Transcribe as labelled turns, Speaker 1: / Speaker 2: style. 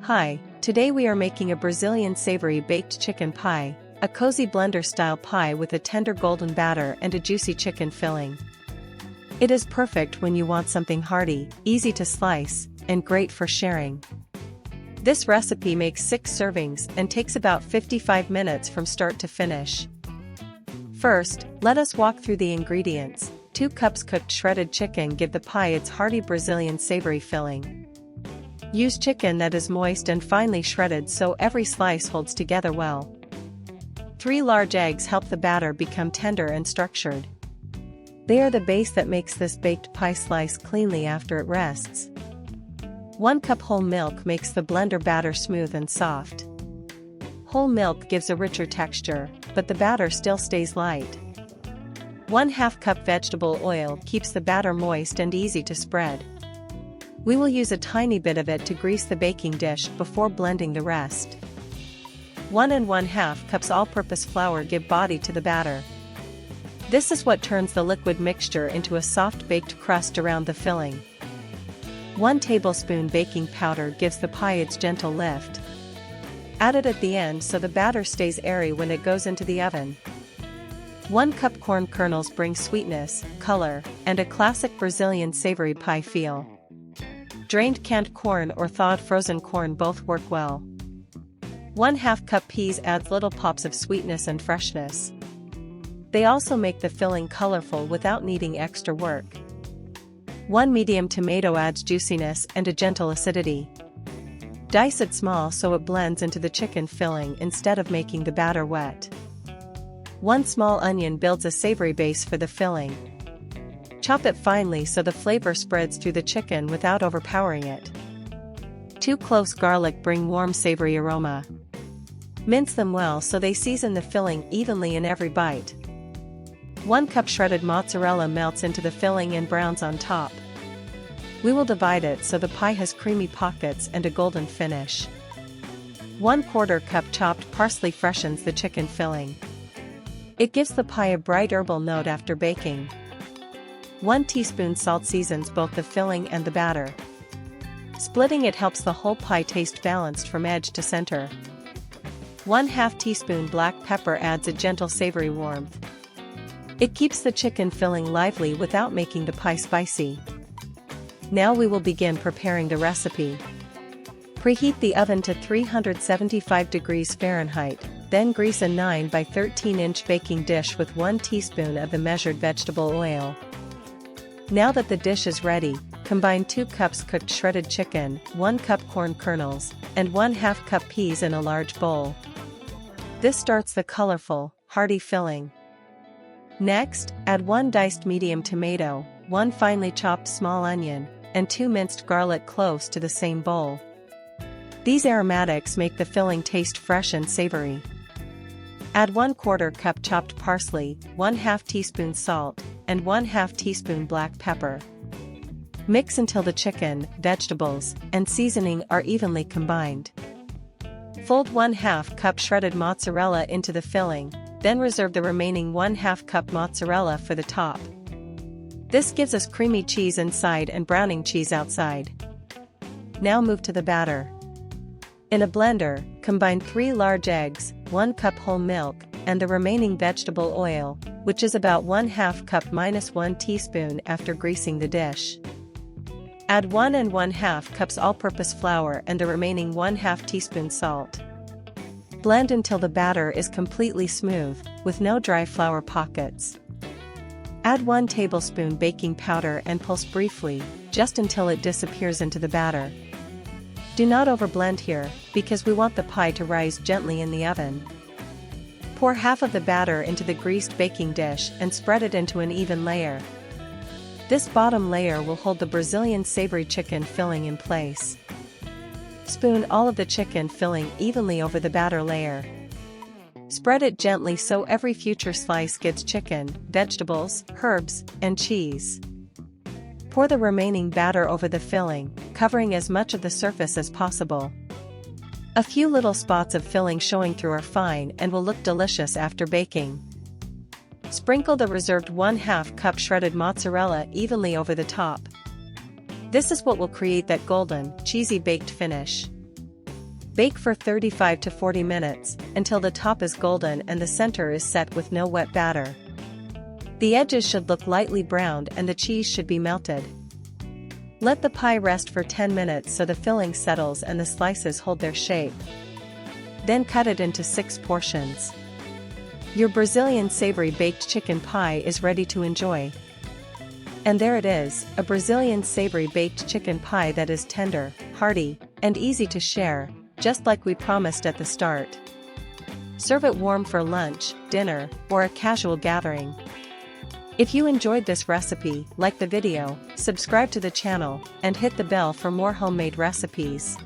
Speaker 1: Hi, today we are making a Brazilian savory baked chicken pie, a cozy blender-style pie with a tender golden batter and a juicy chicken filling. It is perfect when you want something hearty, easy to slice, and great for sharing. This recipe makes 6 servings and takes about 55 minutes from start to finish. First, let us walk through the ingredients. 2 cups cooked shredded chicken give the pie its hearty Brazilian savory filling. Use chicken that is moist and finely shredded so every slice holds together well. 3 large eggs help the batter become tender and structured. They are the base that makes this baked pie slice cleanly after it rests. 1 cup whole milk makes the blender batter smooth and soft. Whole milk gives a richer texture, but the batter still stays light. 1/2 cup vegetable oil keeps the batter moist and easy to spread. We will use a tiny bit of it to grease the baking dish before blending the rest. 1 1/2 cups all-purpose flour give body to the batter. This is what turns the liquid mixture into a soft baked crust around the filling. 1 tablespoon baking powder gives the pie its gentle lift. Add it at the end so the batter stays airy when it goes into the oven. 1 cup corn kernels bring sweetness, color, and a classic Brazilian savory pie feel. Drained canned corn or thawed frozen corn both work well. 1/2 cup peas adds little pops of sweetness and freshness. They also make the filling colorful without needing extra work. 1 medium tomato adds juiciness and a gentle acidity. Dice it small so it blends into the chicken filling instead of making the batter wet. 1 small onion builds a savory base for the filling. Chop it finely so the flavor spreads through the chicken without overpowering it. 2 cloves garlic bring warm savory aroma. Mince them well so they season the filling evenly in every bite. 1 cup shredded mozzarella melts into the filling and browns on top. We will divide it so the pie has creamy pockets and a golden finish. 1/4 cup chopped parsley freshens the chicken filling. It gives the pie a bright herbal note after baking. 1 teaspoon salt seasons both the filling and the batter. Splitting it helps the whole pie taste balanced from edge to center. 1/2 teaspoon black pepper adds a gentle savory warmth. It keeps the chicken filling lively without making the pie spicy. Now we will begin preparing the recipe. Preheat the oven to 375 degrees Fahrenheit, then grease a 9 by 13-inch baking dish with 1 teaspoon of the measured vegetable oil. Now that the dish is ready, combine 2 cups cooked shredded chicken, 1 cup corn kernels, and 1/2 cup peas in a large bowl. This starts the colorful, hearty filling. Next, add 1 diced medium tomato, 1 finely chopped small onion, and 2 minced garlic cloves to the same bowl. These aromatics make the filling taste fresh and savory. Add 1/4 cup chopped parsley, 1/2 teaspoon salt, and 1/2 teaspoon black pepper. Mix until the chicken, vegetables, and seasoning are evenly combined. Fold 1/2 cup shredded mozzarella into the filling, then reserve the remaining 1/2 cup mozzarella for the top. This gives us creamy cheese inside and browning cheese outside. Now move to the batter. In a blender, combine 3 large eggs, 1 cup whole milk, and the remaining vegetable oil, which is about 1/2 cup minus 1 teaspoon after greasing the dish. Add 1 1/2 cups all-purpose flour and the remaining 1/2 teaspoon salt. Blend until the batter is completely smooth, with no dry flour pockets. Add 1 tablespoon baking powder and pulse briefly, just until it disappears into the batter. Do not overblend here, because we want the pie to rise gently in the oven. Pour half of the batter into the greased baking dish and spread it into an even layer. This bottom layer will hold the Brazilian savory chicken filling in place. Spoon all of the chicken filling evenly over the batter layer. Spread it gently so every future slice gets chicken, vegetables, herbs, and cheese. Pour the remaining batter over the filling, covering as much of the surface as possible. A few little spots of filling showing through are fine and will look delicious after baking. Sprinkle the reserved 1/2 cup shredded mozzarella evenly over the top. This is what will create that golden, cheesy baked finish. Bake for 35 to 40 minutes, until the top is golden and the center is set with no wet batter. The edges should look lightly browned and the cheese should be melted. Let the pie rest for 10 minutes so the filling settles and the slices hold their shape. Then cut it into 6 portions. Your Brazilian savory baked chicken pie is ready to enjoy. And there it is, a Brazilian savory baked chicken pie that is tender, hearty, and easy to share, just like we promised at the start. Serve it warm for lunch, dinner, or a casual gathering. If you enjoyed this recipe, like the video, subscribe to the channel, and hit the bell for more homemade recipes.